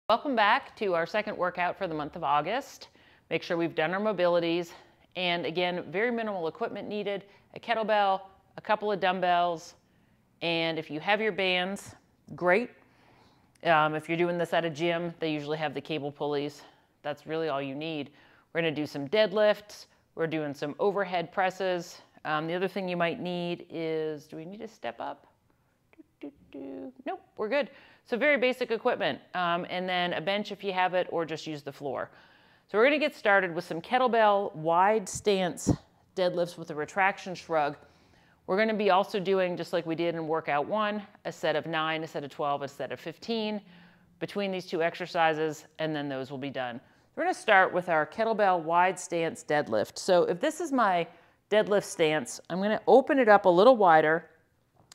Welcome back to our second workout for the month of August. Make sure we've done our mobilities, and again, very minimal equipment needed, a kettlebell, a couple of dumbbells, and if you have your bands, great. If you're doing this at a gym, they usually have the cable pulleys. That's really all you need. We're gonna do some deadlifts, we're doing some overhead presses. The other thing you might need is, do we need to step up? Nope, we're good. So very basic equipment, and then a bench if you have it, or just use the floor. So we're gonna get started with some kettlebell wide stance deadlifts with a retraction shrug. We're gonna be also doing, just like we did in workout 1, a set of 9, a set of 12, a set of 15 between these two exercises, and then those will be done. We're gonna start with our kettlebell wide stance deadlift. So if this is my deadlift stance, I'm gonna open it up a little wider,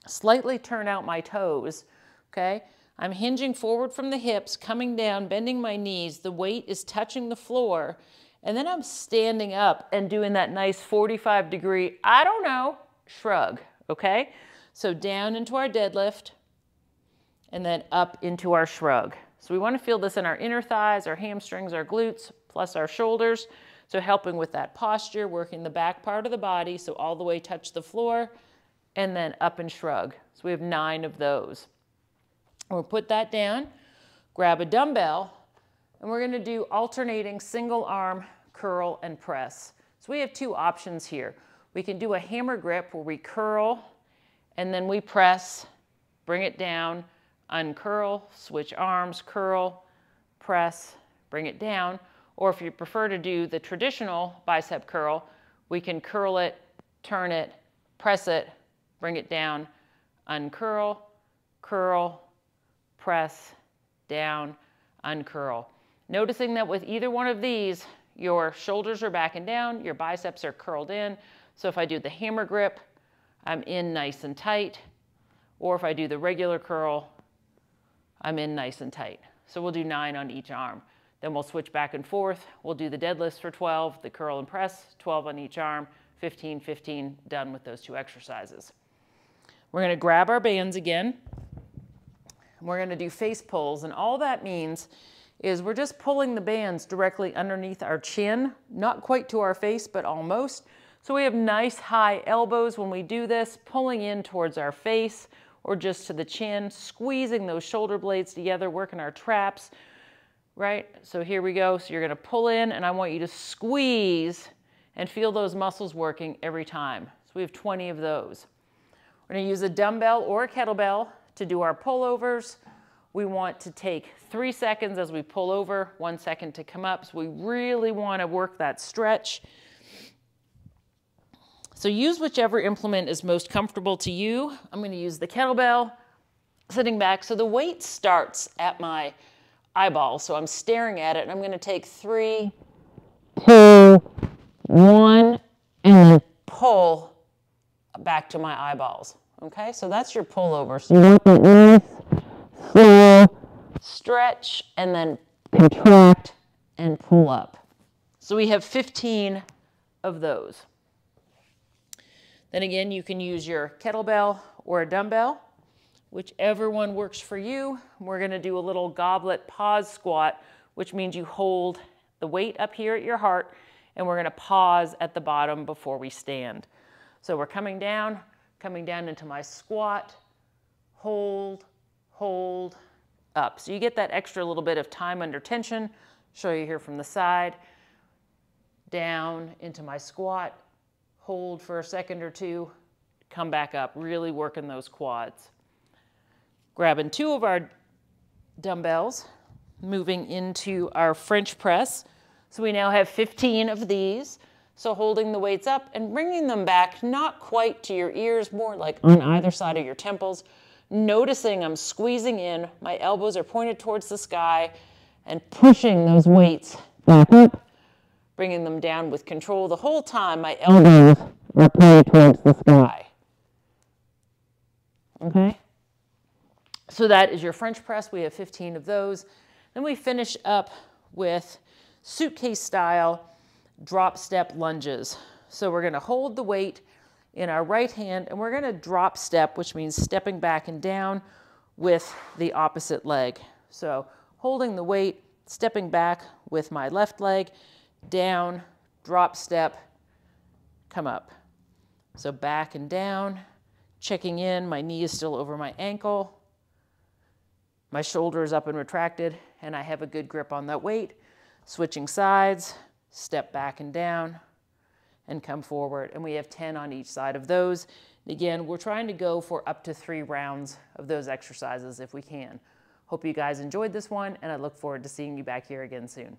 slightly turn out my toes, okay? I'm hinging forward from the hips, coming down, bending my knees. The weight is touching the floor. And then I'm standing up and doing that nice 45-degree, I don't know, shrug, okay? So down into our deadlift and then up into our shrug. So we want to feel this in our inner thighs, our hamstrings, our glutes, plus our shoulders. So helping with that posture, working the back part of the body, so all the way touch the floor, and then up and shrug. So we have 9 of those. We'll put that down, grab a dumbbell, and we're gonna do alternating single arm curl and press. So we have 2 options here. We can do a hammer grip where we curl and then we press, bring it down, uncurl, switch arms, curl, press, bring it down. Or if you prefer to do the traditional bicep curl, we can curl it, turn it, press it, bring it down, uncurl, curl, press, down, uncurl. Noticing that with either one of these, your shoulders are back and down, your biceps are curled in. So if I do the hammer grip, I'm in nice and tight. Or if I do the regular curl, I'm in nice and tight. So we'll do 9 on each arm. Then we'll switch back and forth. We'll do the deadlifts for 12, the curl and press, 12 on each arm, 15, 15, done with those 2 exercises. We're gonna grab our bands again. We're gonna do face pulls, and all that means is we're just pulling the bands directly underneath our chin, not quite to our face, but almost. So we have nice high elbows when we do this, pulling in towards our face or just to the chin, squeezing those shoulder blades together, working our traps, right? So here we go. So you're gonna pull in, and I want you to squeeze and feel those muscles working every time. So we have 20 of those. We're gonna use a dumbbell or a kettlebell to do our pullovers. We want to take 3 seconds as we pull over, 1 second to come up. So we really want to work that stretch. So use whichever implement is most comfortable to you. I'm going to use the kettlebell, sitting back. So the weight starts at my eyeball. So I'm staring at it, and I'm going to take 3, 2, 1, and then pull back to my eyeballs. Okay, so that's your pullover. So you want that nice, slow stretch, and then contract and pull up. So we have 15 of those. Then again, you can use your kettlebell or a dumbbell, whichever one works for you. We're gonna do a little goblet pause squat, which means you hold the weight up here at your heart, and we're gonna pause at the bottom before we stand. So we're coming down into my squat, hold, hold, up. So you get that extra little bit of time under tension. Show you here from the side. Down into my squat, hold for a second or 2, come back up, really working those quads. Grabbing 2 of our dumbbells, moving into our French press. So we now have 15 of these. So holding the weights up and bringing them back, not quite to your ears, more like on either side of your temples. Noticing I'm squeezing in, my elbows are pointed towards the sky, and pushing those weights back up, bringing them down with control. The whole time my elbows are pointed towards the sky. Okay? So that is your French press. We have 15 of those. Then we finish up with suitcase style drop step lunges. So we're going to hold the weight in our right hand, and we're going to drop step, which means stepping back and down with the opposite leg. So holding the weight, stepping back with my left leg, down, drop step, come up. So back and down, checking in, my knee is still over my ankle, my shoulder is up and retracted, and I have a good grip on that weight. Switching sides, step back and down, and come forward. And we have 10 on each side of those. Again, we're trying to go for up to 3 rounds of those exercises if we can. Hope you guys enjoyed this one, and I look forward to seeing you back here again soon.